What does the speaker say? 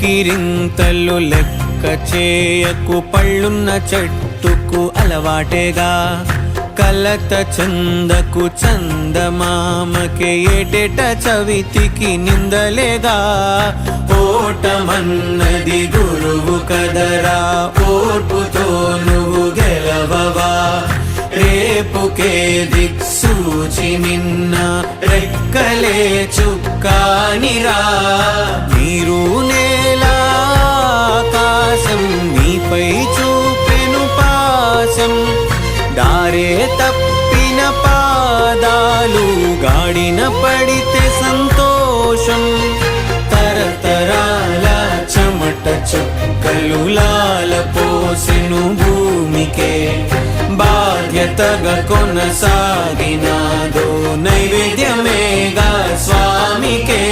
కేరింతలు లెక్క చేయకు, పళ్ళున్న చెట్టుకు అలవాటేగా. కలత చందకు చందమామకే ఏటేట చవితికి నిందలేగా. ఓటమన్నది గురువు కదరా, ఓర్పుతో నువ్వు గెలవవా. రేపుకే దిక్సూచి నిన్న రెక్కలే చుక్కానిరా. నీరు నేల ఆకాశం నీపై చూపెను పాశం. దారే తప్పిన పాదాలు గాడిన పడితే సంతోషం. తరతరాల చెమట చుక్కలు లాల పోసెను భూమికే. బాధ్యతగా కొనసాగినాదో నైవేద్యమేగా స్వామికే.